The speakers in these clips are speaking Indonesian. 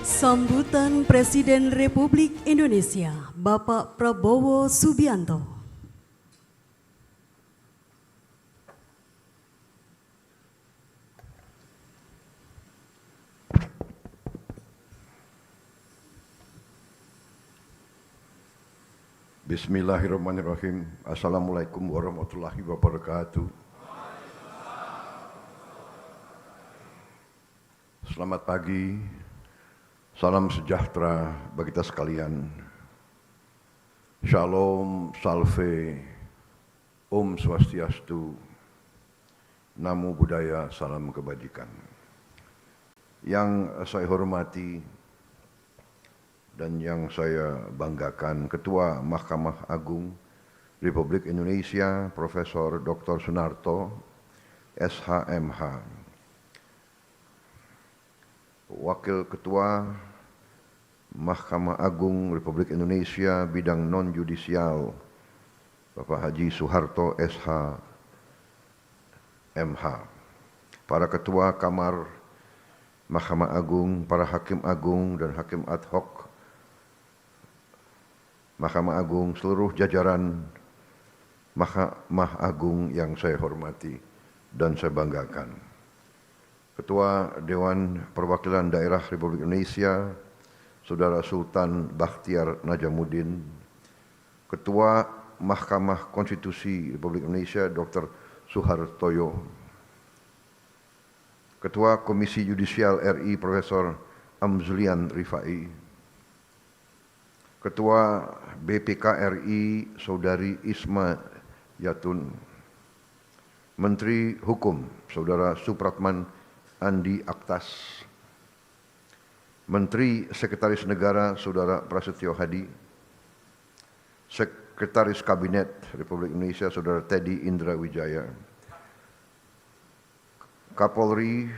Sambutan Presiden Republik Indonesia, Bapak Prabowo Subianto. Bismillahirrahmanirrahim. Assalamualaikum warahmatullahi wabarakatuh. Selamat pagi, salam sejahtera bagi kita sekalian. Shalom, salve, Om Swastiastu, Namo Buddhaya, salam kebajikan. Yang saya hormati dan yang saya banggakan, Ketua Mahkamah Agung Republik Indonesia, Profesor Dr. Sunarto, SHMH. Wakil Ketua Mahkamah Agung Republik Indonesia bidang non-judisial, Bapak Haji Soeharto SH.MH. Para Ketua Kamar Mahkamah Agung, para Hakim Agung dan Hakim Ad Hoc Mahkamah Agung, seluruh jajaran Mahkamah Agung yang saya hormati dan saya banggakan. Ketua Dewan Perwakilan Daerah Republik Indonesia, Saudara Sultan Bakhtiar Najamuddin, Ketua Mahkamah Konstitusi Republik Indonesia, Dr. Suhartoyo, Ketua Komisi Yudisial RI, Profesor Amzulian Rifai, Ketua BPK RI, Saudari Isma Yatun, Menteri Hukum, Saudara Supratman Andi Aktas, Menteri Sekretaris Negara Saudara Prasetyo Hadi, Sekretaris Kabinet Republik Indonesia Saudara Teddy Indra Wijaya, Kapolri,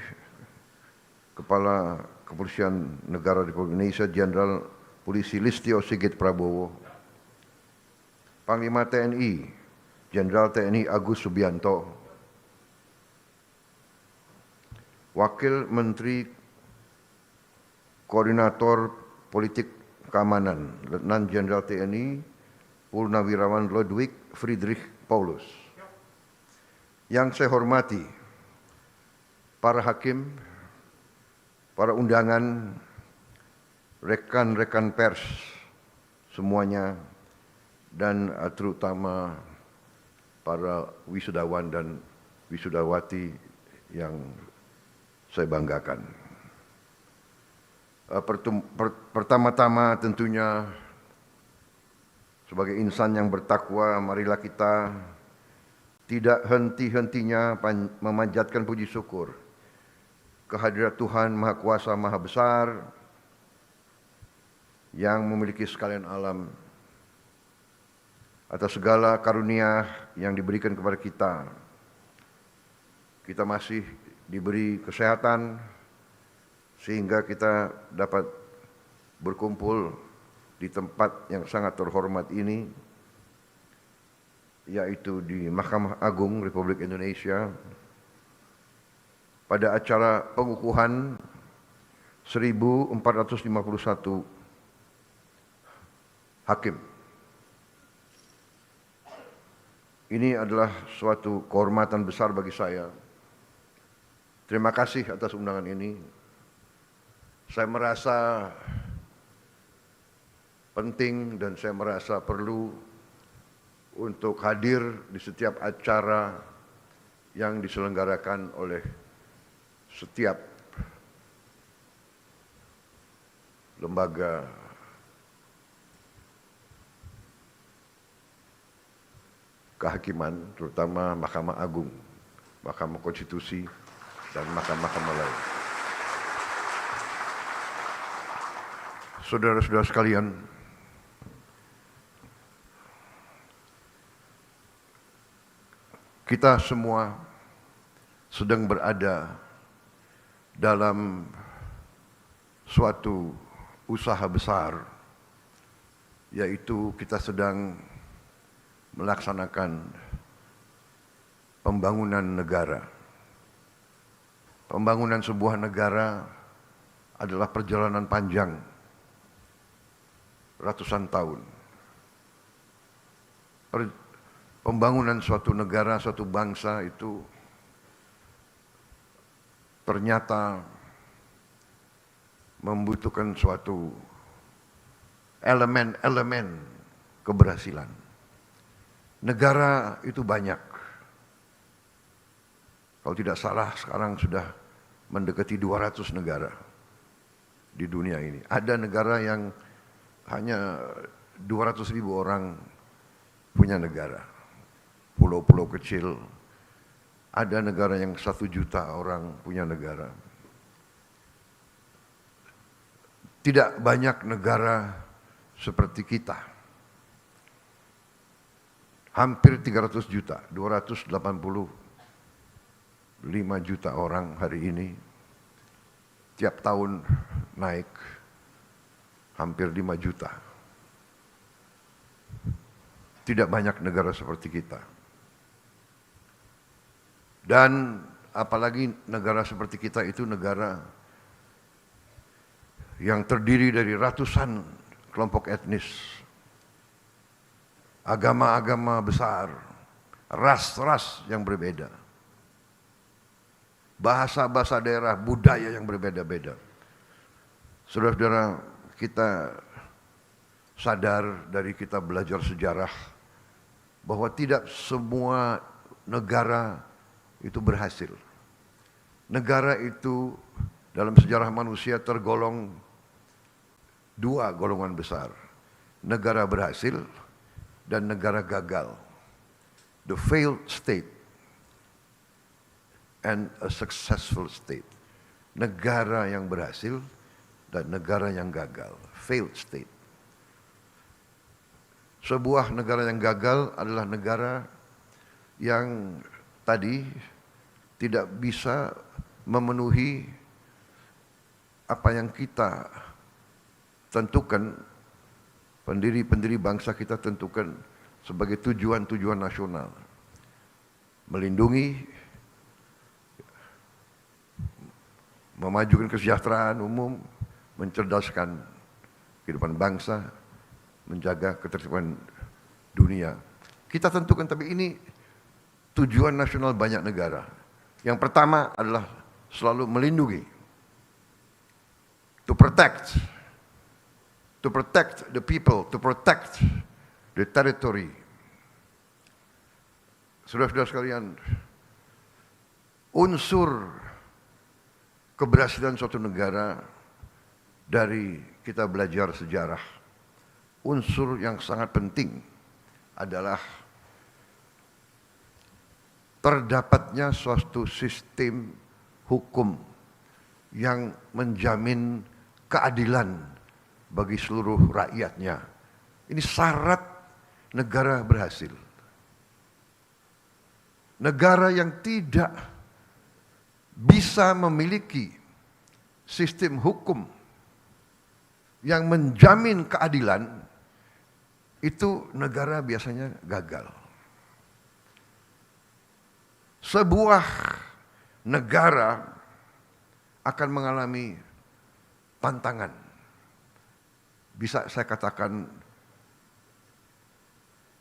Kepala Kepolisian Negara Republik Indonesia Jenderal Polisi Listio Sigit Prabowo, Panglima TNI Jenderal TNI Agus Subianto, Wakil Menteri Koordinator Politik Keamanan, Letnan Jenderal TNI Purnawirawan Ludwig Friedrich Paulus. Yang saya hormati, para hakim, para undangan, rekan-rekan pers semuanya, dan terutama para wisudawan dan wisudawati yang saya banggakan. Pertama-tama tentunya sebagai insan yang bertakwa, marilah kita tidak henti-hentinya memanjatkan puji syukur kehadirat Tuhan Maha Kuasa Maha Besar yang memiliki sekalian alam atas segala karunia yang diberikan kepada kita. Kita masih diberi kesehatan sehingga kita dapat berkumpul di tempat yang sangat terhormat ini, yaitu di Mahkamah Agung Republik Indonesia pada acara pengukuhan 1451 hakim. Ini adalah suatu kehormatan besar bagi saya. Terima kasih atas undangan ini. Saya merasa penting dan saya merasa perlu untuk hadir di setiap acara yang diselenggarakan oleh setiap lembaga kehakiman, terutama Mahkamah Agung, Mahkamah Konstitusi, dan mahkamah-mahkamah lain. Saudara-saudara sekalian, kita semua sedang berada dalam suatu usaha besar, yaitu kita sedang melaksanakan pembangunan negara. Pembangunan sebuah negara adalah perjalanan panjang ratusan tahun. Pembangunan suatu negara, suatu bangsa itu ternyata membutuhkan suatu elemen-elemen keberhasilan. Negara itu banyak. Kalau tidak salah sekarang sudah mendekati 200 negara di dunia ini. Ada negara yang hanya 200.000 orang punya negara. Pulau-pulau kecil. Ada negara yang 1 juta orang punya negara. Tidak banyak negara seperti kita. Hampir 300 juta, 285 juta orang hari ini. Tiap tahun naik hampir 5 juta. Tidak banyak negara seperti kita. Dan apalagi negara seperti kita itu negara yang terdiri dari ratusan kelompok etnis, agama-agama besar, ras-ras yang berbeda, bahasa-bahasa daerah, budaya yang berbeda-beda. Saudara-saudara, kita sadar dari kita belajar sejarah bahwa tidak semua negara itu berhasil. Negara itu dalam sejarah manusia tergolong 2 golongan besar. Negara berhasil dan negara gagal. The failed state and a successful state. Negara yang berhasil dan negara yang gagal. Failed state. Sebuah negara yang gagal adalah negara yang tadi tidak bisa memenuhi apa yang kita tentukan, pendiri bangsa kita tentukan sebagai tujuan-tujuan nasional. Melindungi, memajukan kesejahteraan umum, mencerdaskan kehidupan bangsa, menjaga ketertiban dunia. Kita tentukan, tapi ini tujuan nasional banyak negara. Yang pertama adalah selalu melindungi. To protect the people, to protect the territory. Saudara-saudara sekalian, unsur keberhasilan suatu negara dari kita belajar sejarah, unsur yang sangat penting adalah terdapatnya suatu sistem hukum yang menjamin keadilan bagi seluruh rakyatnya. Ini syarat negara berhasil. Negara yang tidak bisa memiliki sistem hukum yang menjamin keadilan, itu negara biasanya gagal. Sebuah negara akan mengalami tantangan. Bisa saya katakan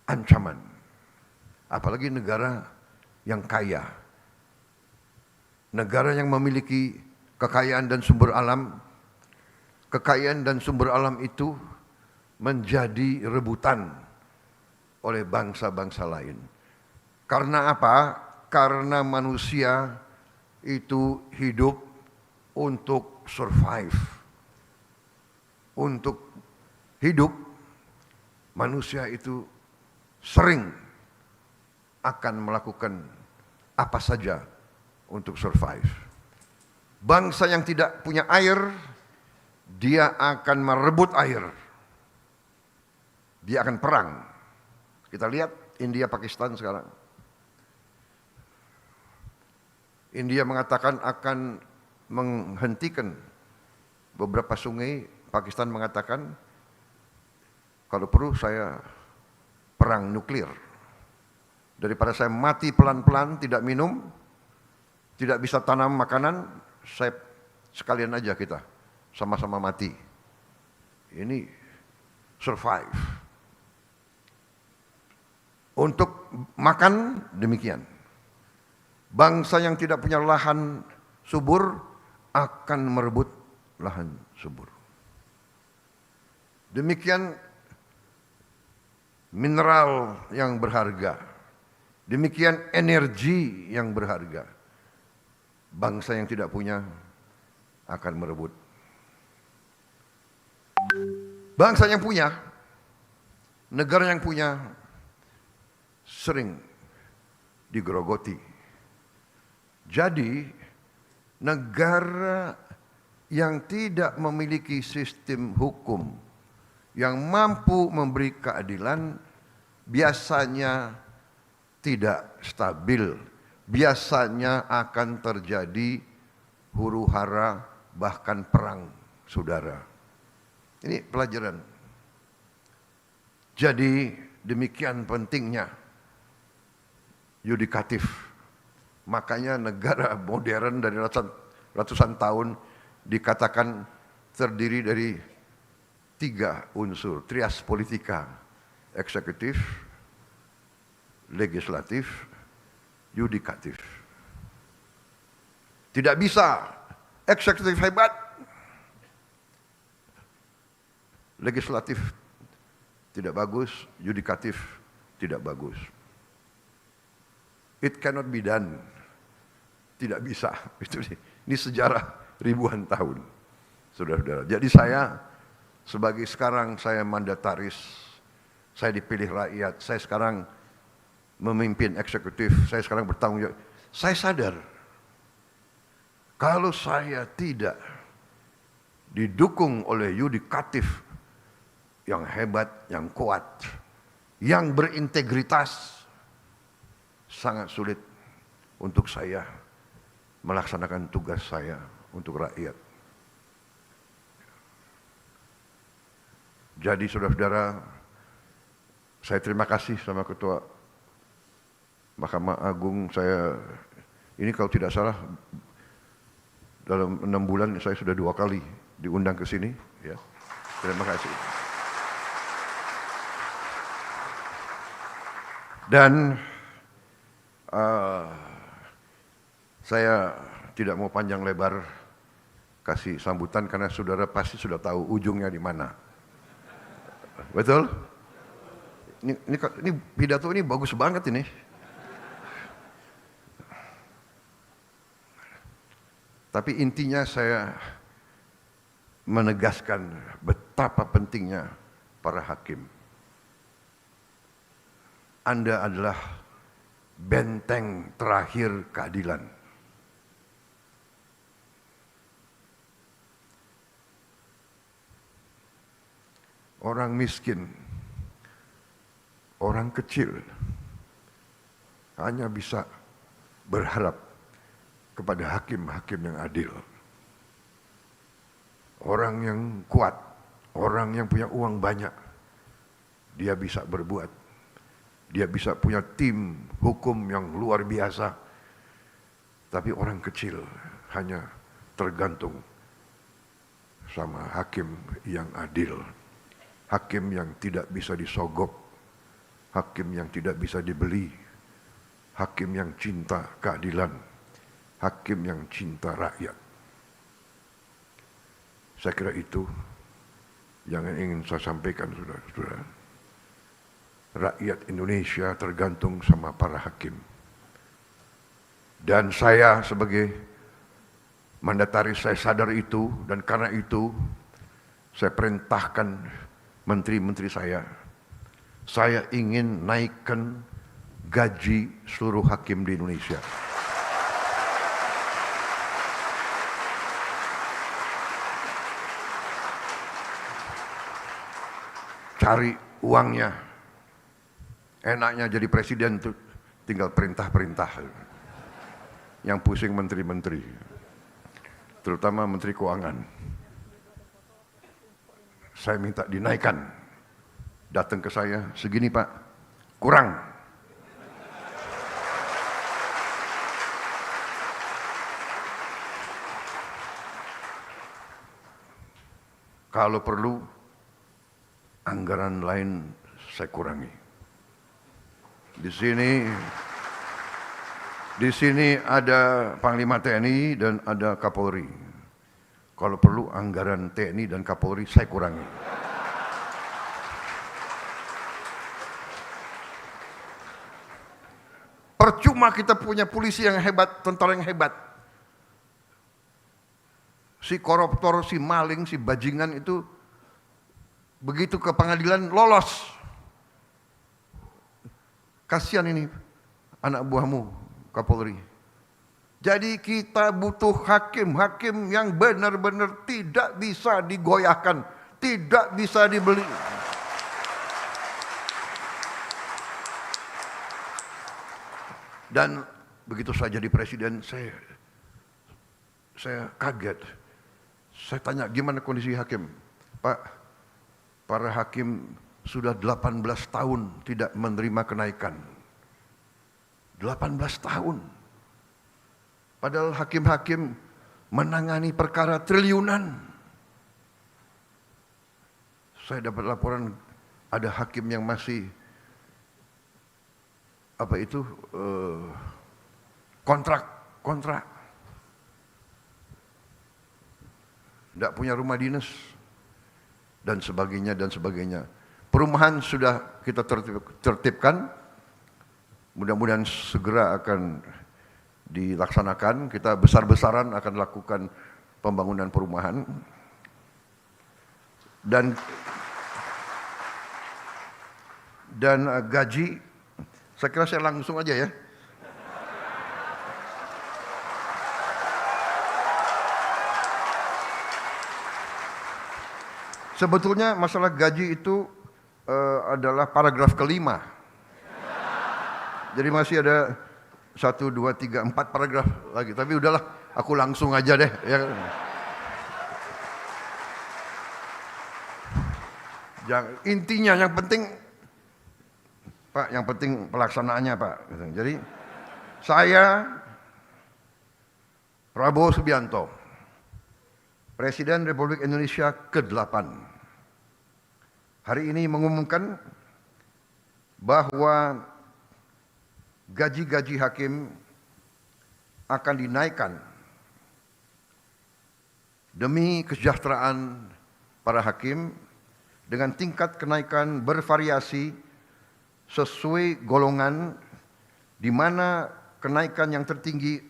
ancaman. Apalagi negara yang kaya. Negara yang memiliki kekayaan dan sumber alam. Kekayaan dan sumber alam itu menjadi rebutan oleh bangsa-bangsa lain. Karena apa? Karena manusia itu hidup untuk survive. Untuk hidup, manusia itu sering akan melakukan apa saja untuk survive. Bangsa yang tidak punya air, dia akan merebut air. Dia akan perang. Kita lihat India Pakistan sekarang. India mengatakan akan menghentikan beberapa sungai. Pakistan mengatakan kalau perlu saya perang nuklir. Daripada saya mati pelan-pelan, tidak minum, tidak bisa tanam makanan, saya sekalian aja kita sama-sama mati. Ini survive. Untuk makan demikian. Bangsa yang tidak punya lahan subur akan merebut lahan subur. Demikian mineral yang berharga. Demikian energi yang berharga. Bangsa yang tidak punya akan merebut. Bangsa yang punya, negara yang punya sering digerogoti. Jadi negara yang tidak memiliki sistem hukum yang mampu memberi keadilan biasanya tidak stabil, biasanya akan terjadi huru-hara bahkan perang saudara. Ini pelajaran. Jadi demikian pentingnya yudikatif. Makanya negara modern dari ratusan tahun dikatakan terdiri dari 3 unsur, trias politika, eksekutif, legislatif, yudikatif. Tidak bisa eksekutif hebat, legislatif tidak bagus, yudikatif tidak bagus. It cannot be done. Tidak bisa. Ini sejarah ribuan tahun, saudara-saudara. Jadi saya sebagai sekarang saya mandataris, saya dipilih rakyat, saya sekarang memimpin eksekutif, saya sekarang bertanggung jawab. Saya sadar kalau saya tidak didukung oleh yudikatif yang hebat, yang kuat, yang berintegritas, sangat sulit untuk saya melaksanakan tugas saya untuk rakyat. Jadi saudara-saudara, saya terima kasih sama Ketua Mahkamah Agung. Saya ini kalau tidak salah dalam 6 bulan saya sudah 2 kali diundang ke sini. Ya, terima kasih. Dan saya tidak mau panjang lebar kasih sambutan karena saudara pasti sudah tahu ujungnya di mana. Betul? Ini pidato ini bagus banget ini. Tapi intinya saya menegaskan betapa pentingnya para hakim. Anda adalah benteng terakhir keadilan. Orang miskin, orang kecil hanya bisa berharap kepada hakim-hakim yang adil. Orang yang kuat, orang yang punya uang banyak, dia bisa berbuat. Dia bisa punya tim hukum yang luar biasa. Tapi orang kecil hanya tergantung sama hakim yang adil. Hakim yang tidak bisa disogok, hakim yang tidak bisa dibeli, hakim yang cinta keadilan, hakim yang cinta rakyat. Saya kira itu yang ingin saya sampaikan, saudara-saudara. Rakyat Indonesia tergantung sama para hakim. Dan saya sebagai mandataris, saya sadar itu, dan karena itu saya perintahkan menteri-menteri saya ingin naikkan gaji seluruh hakim di Indonesia. Cari uangnya. Enaknya jadi presiden tuh tinggal perintah-perintah. Yang pusing menteri-menteri. Terutama menteri keuangan. Saya minta dinaikkan. Datang ke saya, segini Pak, kurang. kalau perlu anggaran lain saya kurangi. Di sini ada Panglima TNI dan ada Kapolri. Kalau perlu anggaran TNI dan Kapolri saya kurangi. Percuma kita punya polisi yang hebat, tentara yang hebat. Si koruptor, si maling, si bajingan itu begitu ke pengadilan lolos. Kasihan ini anak buahmu, Kapolri. Jadi kita butuh hakim-hakim yang benar-benar tidak bisa digoyahkan, tidak bisa dibeli. Dan begitu saya jadi presiden, saya kaget. Saya tanya, gimana kondisi hakim? Pak, para hakim sudah 18 tahun tidak menerima kenaikan. 18 tahun. Padahal hakim-hakim menangani perkara triliunan. Saya dapat laporan ada hakim yang masih kontrak. Tidak punya rumah dinas dan sebagainya. Perumahan sudah kita tertibkan, mudah-mudahan segera akan dilaksanakan. Kita besar-besaran akan lakukan pembangunan perumahan dan gaji. Saya kira saya langsung aja ya. Sebetulnya masalah gaji itu adalah paragraf kelima. Jadi masih ada 1, 2, 3, 4 paragraf lagi. Tapi udahlah, aku langsung aja deh. Ya. Intinya yang penting, Pak, yang penting pelaksanaannya, Pak. Jadi saya, Prabowo Subianto, Presiden Republik Indonesia ke-8, hari ini mengumumkan bahwa gaji-gaji hakim akan dinaikkan demi kesejahteraan para hakim dengan tingkat kenaikan bervariasi sesuai golongan, di mana kenaikan yang tertinggi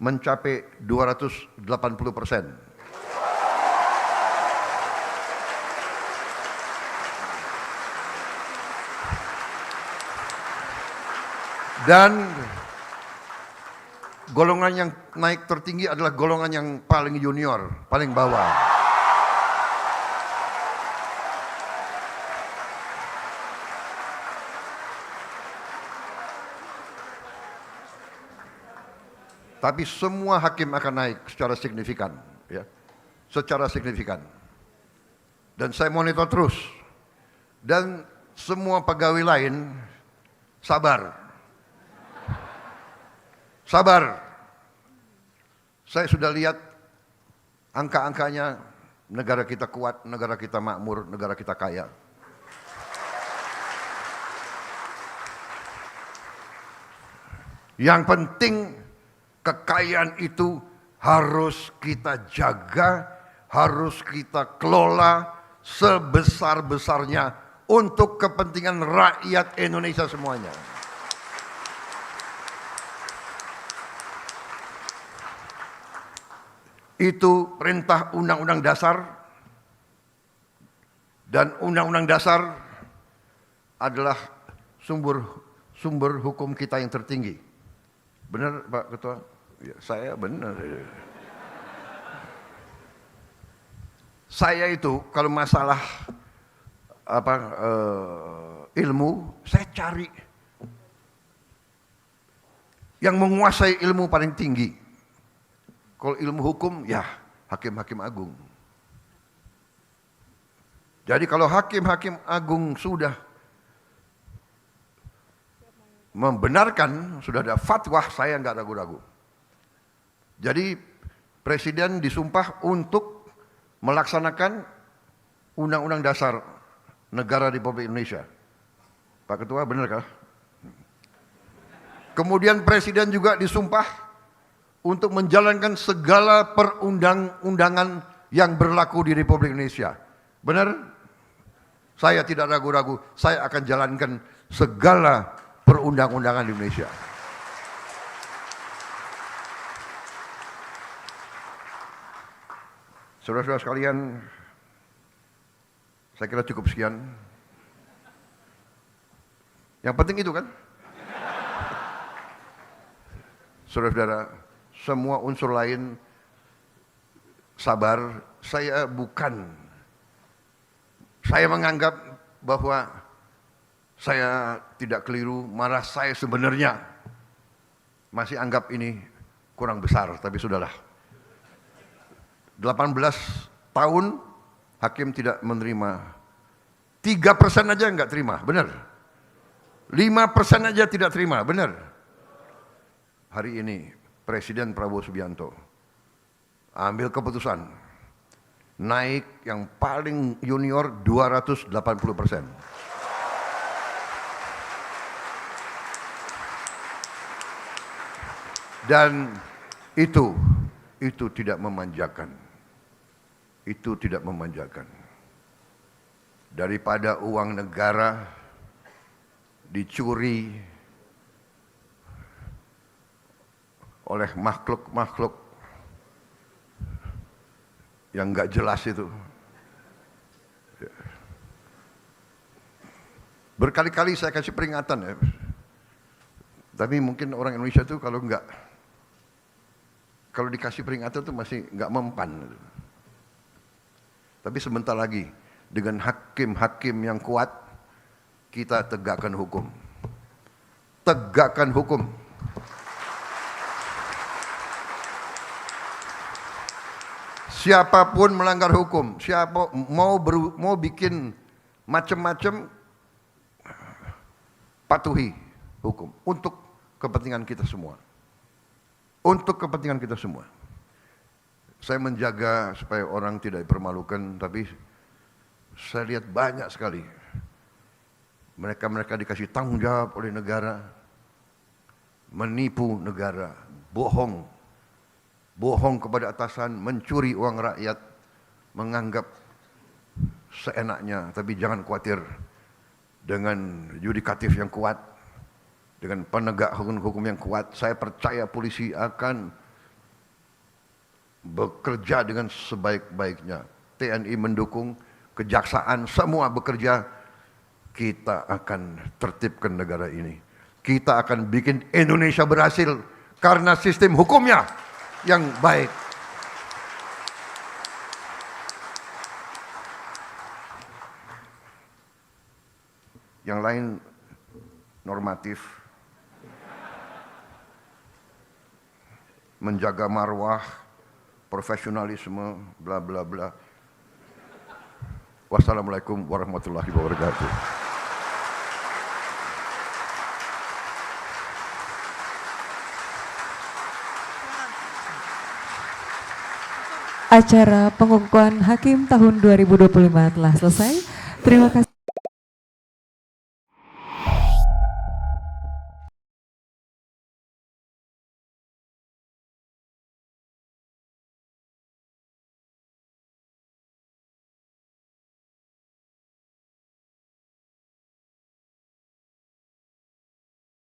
mencapai 280%. Dan golongan yang naik tertinggi adalah golongan yang paling junior, paling bawah. Tapi semua hakim akan naik secara signifikan, ya, secara signifikan. Dan saya monitor terus. Dan semua pegawai lain sabar. Sabar. Saya sudah lihat angka-angkanya, negara kita kuat, negara kita makmur, negara kita kaya. Yang penting kekayaan itu harus kita jaga, harus kita kelola sebesar-besarnya untuk kepentingan rakyat Indonesia semuanya. Itu perintah Undang-Undang Dasar, dan Undang-Undang Dasar adalah sumber hukum kita yang tertinggi. Benar, Pak Ketua? Ya, saya benar. Saya itu kalau masalah ilmu, saya cari yang menguasai ilmu paling tinggi. Kalau ilmu hukum, ya hakim-hakim agung. Jadi kalau hakim-hakim agung sudah membenarkan, sudah ada fatwa, saya nggak ragu-ragu. Jadi Presiden disumpah untuk melaksanakan Undang-Undang Dasar Negara Republik Indonesia. Pak Ketua, benar kah? Kemudian Presiden juga disumpah untuk menjalankan segala perundang-undangan yang berlaku di Republik Indonesia. Benar? Saya tidak ragu-ragu, saya akan jalankan segala perundang-undangan di Indonesia. Saudara-saudara sekalian, saya kira cukup sekian. Yang penting itu kan. Saudara-saudara, semua unsur lain sabar. Saya menganggap bahwa saya tidak keliru, malah saya sebenarnya masih anggap ini kurang besar, tapi sudahlah. 18 tahun hakim tidak menerima. 3% aja enggak terima, benar. 5% aja tidak terima, benar. Hari ini Presiden Prabowo Subianto ambil keputusan naik yang paling junior 280%. Dan itu tidak memanjakan. Itu tidak memanjakan. Daripada uang negara dicuri oleh makhluk-makhluk yang nggak jelas itu. Berkali-kali saya kasih peringatan ya. Tapi mungkin orang Indonesia itu kalau dikasih peringatan itu masih nggak mempan. Tapi sebentar lagi dengan hakim-hakim yang kuat kita tegakkan hukum. Tegakkan hukum. Siapapun melanggar hukum, siapa mau bikin macam-macam, patuhi hukum untuk kepentingan kita semua. Untuk kepentingan kita semua. Saya menjaga supaya orang tidak dipermalukan, tapi saya lihat banyak sekali mereka dikasih tanggung jawab oleh negara, menipu negara, bohong kepada atasan, mencuri uang rakyat, menganggap seenaknya. Tapi jangan khawatir, dengan yudikatif yang kuat, dengan penegak hukum yang kuat, saya percaya polisi akan bekerja dengan sebaik-baiknya. TNI mendukung, kejaksaan semua bekerja. Kita akan tertibkan negara ini. Kita akan bikin Indonesia berhasil karena sistem hukumnya yang baik. Yang lain normatif, menjaga marwah, profesionalisme, bla bla bla. Wassalamualaikum warahmatullahi wabarakatuh. Acara pengukuhan hakim tahun 2025 telah selesai. Terima kasih.